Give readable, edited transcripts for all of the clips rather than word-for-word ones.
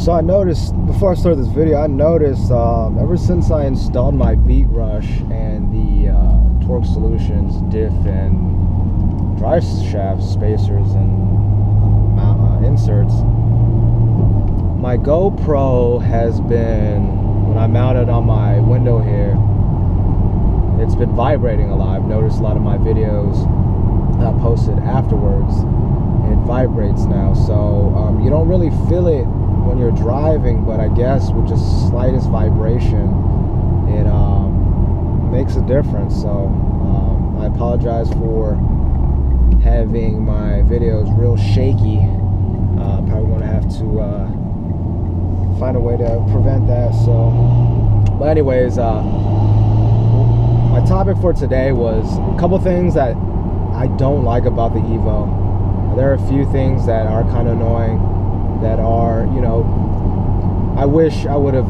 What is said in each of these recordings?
So I noticed, before I started this video, I noticed ever since I installed my Beat Rush and the Torque Solutions diff and drive shaft spacers and inserts, my GoPro has been, when I mount it on my window here, it's been vibrating a lot. I've noticed a lot of my videos posted afterwards, it vibrates now. So you don't really feel it when you're driving, but I guess with just slightest vibration, it makes a difference. So I apologize for having my videos real shaky. Probably going to have to find a way to prevent that. So, but anyways, my topic for today was a couple things that I don't like about the EVO. There are a few things that are kind of annoying, that are, you know, I wish I would have,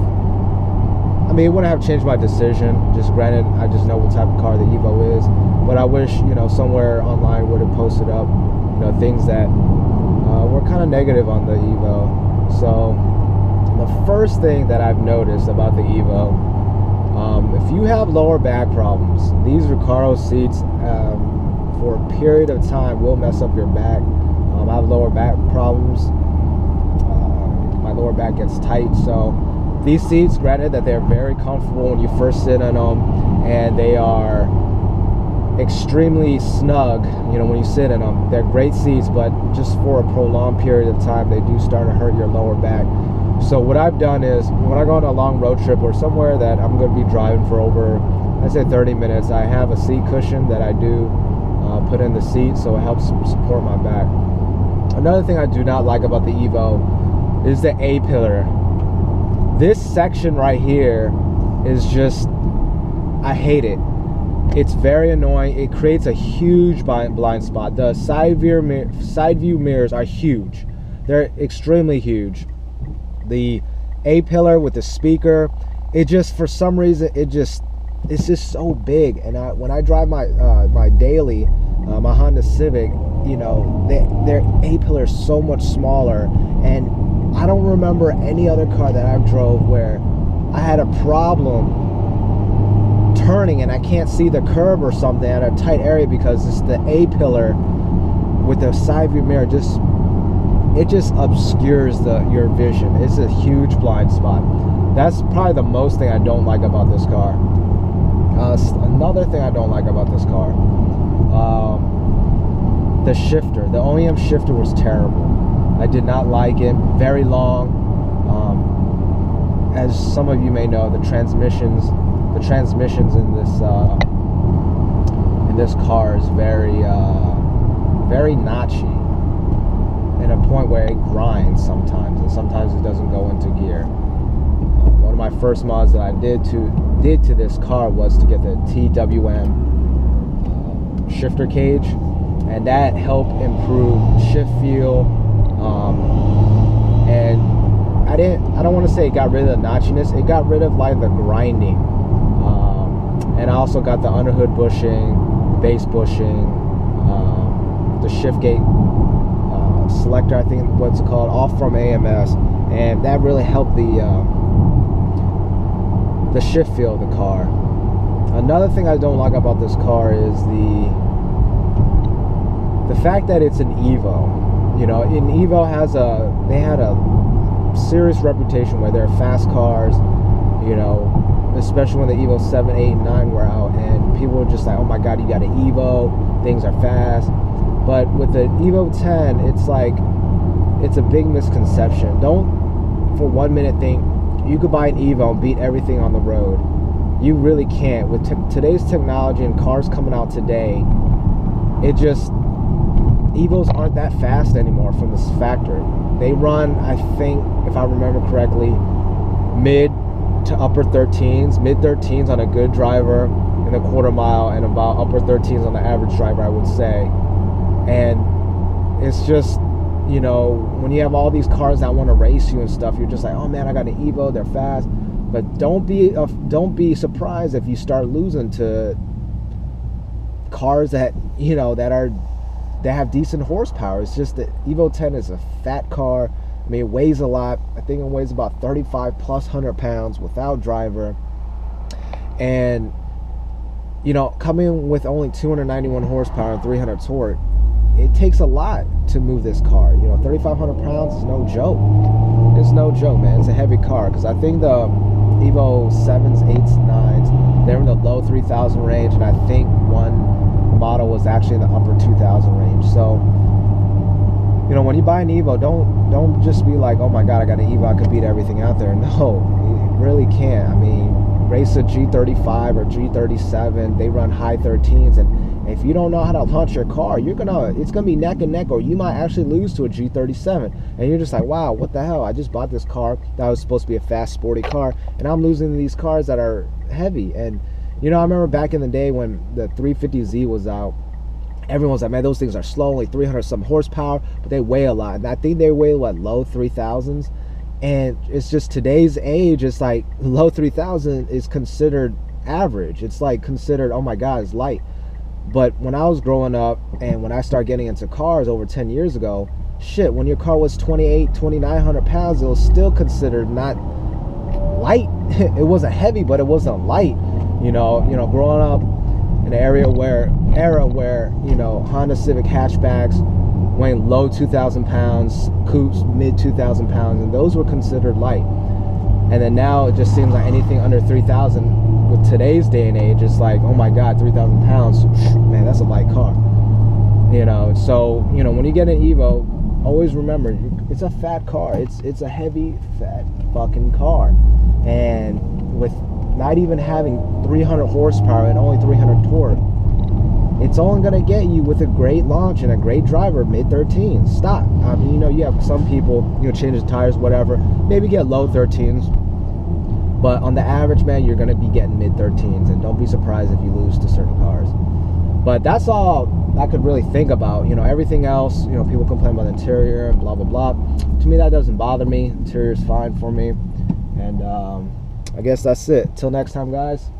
I mean, it wouldn't have changed my decision. Just granted, I just know what type of car the EVO is, but I wish, you know, somewhere online would have posted up, you know, things that were kind of negative on the EVO. So the first thing that I've noticed about the EVO, if you have lower back problems, these Recaro seats for a period of time will mess up your back. I have lower back problems. My lower back gets tight. So these seats, granted that they're very comfortable when you first sit in them, and they are extremely snug, you know, when you sit in them. They're great seats, but just for a prolonged period of time, they do start to hurt your lower back. So what I've done is, when I go on a long road trip or somewhere that I'm going to be driving for over, I'd say 30 minutes, I have a seat cushion that I do put in the seat, so it helps support my back. Another thing I do not like about the EVO is the A-pillar. This section right here is just, I hate it. It's very annoying. It creates a huge blind spot. The side view mirrors are huge. They're extremely huge. The A-pillar with the speaker, it just, for some reason, it's just so big. And when I drive my my daily, my Honda Civic, you know, their A-pillar is so much smaller, and I don't remember any other car that I've drove where I had a problem turning and I can't see the curb or something at a tight area because it's the A-pillar with the side view mirror. It just obscures your vision. It's a huge blind spot. That's probably the most thing I don't like about this car. Another thing I don't like about this car, the shifter. The OEM shifter was terrible. I did not like it. Very long. As some of you may know, the transmissions in this car is very very notchy, in a point where it grinds sometimes, and sometimes it doesn't go into gear. One of my first mods that I did to this car was to get the TWM shifter cage, and that helped improve shift feel. And I don't want to say it got rid of the notchiness. It got rid of like the grinding. And I also got the underhood bushing, the base bushing, the shift gate selector, I think what's it called, off from AMS, and that really helped the shift feel of the car. Another thing I don't like about this car is the fact that it's an EVO. You know, EVO they had a serious reputation where they're fast cars, you know, especially when the EVO 7, 8, and 9 were out, and people were just like, oh my god, you got an EVO, things are fast. But with the EVO 10, it's like, it's a big misconception. Don't for 1 minute think you could buy an EVO and beat everything on the road. You really can't. With today's technology and cars coming out today, EVOs aren't that fast anymore from this factory. They run, I think, if I remember correctly, mid to upper 13s, mid 13s on a good driver in a quarter mile, and about upper 13s on the average driver, I would say. And it's just, you know, when you have all these cars that want to race you and stuff, you're just like, oh man, I got an EVO, they're fast. But don't be surprised if you start losing to cars that, you know, that have decent horsepower. It's just that EVO 10 is a fat car. I mean, it weighs a lot. I think it weighs about 35 plus 100 pounds without driver. And, you know, coming with only 291 horsepower and 300 torque, it takes a lot to move this car. You know, 3,500 pounds is no joke. It's no joke, man. It's a heavy car, because I think the EVO 7s, 8s, 9s, they're in the low 3,000 range, and I think one model was actually in the upper 2,000 range. So, you know, when you buy an EVO, don't just be like, oh my god, I got an EVO, I could beat everything out there. No, you really can't. I mean, race a G35 or G37, they run high 13s, and if you don't know how to launch your car, it's gonna be neck and neck, or you might actually lose to a G37, and you're just like, wow, what the hell? I just bought this car that was supposed to be a fast, sporty car, and I'm losing to these cars that are heavy. And you know, I remember back in the day when the 350Z was out, everyone was like, man, those things are slow, only 300 some horsepower, but they weigh a lot. And I think they weigh what, low 3,000s. And it's just today's age, it's like low 3,000 is considered average. It's like considered, oh my god, it's light. But when I was growing up and when I started getting into cars over 10 years ago, shit, when your car was 2,900 pounds, it was still considered not light. It wasn't heavy, but it wasn't light. You know, growing up in an era where, you know, Honda Civic hatchbacks weighing low 2,000 pounds, coupes mid 2,000 pounds, and those were considered light. And then now it just seems like anything under 3,000 with today's day and age, it's like, oh my god, 3,000 pounds, man, that's a light car. You know, so, you know, when you get an EVO, always remember, it's a fat car. It's a heavy, fat fucking car. And with not even having 300 horsepower and only 300 torque, it's only going to get you with a great launch and a great driver mid-13s. Stop. I mean, you know, you have some people, you know, change the tires, whatever, maybe get low 13s, but on the average, man, you're going to be getting mid-13s, and don't be surprised if you lose to certain cars. But that's all I could really think about. You know, everything else, you know, people complain about the interior and blah blah blah. To me, that doesn't bother me. Interior's fine for me. And I guess that's it. Till next time, guys.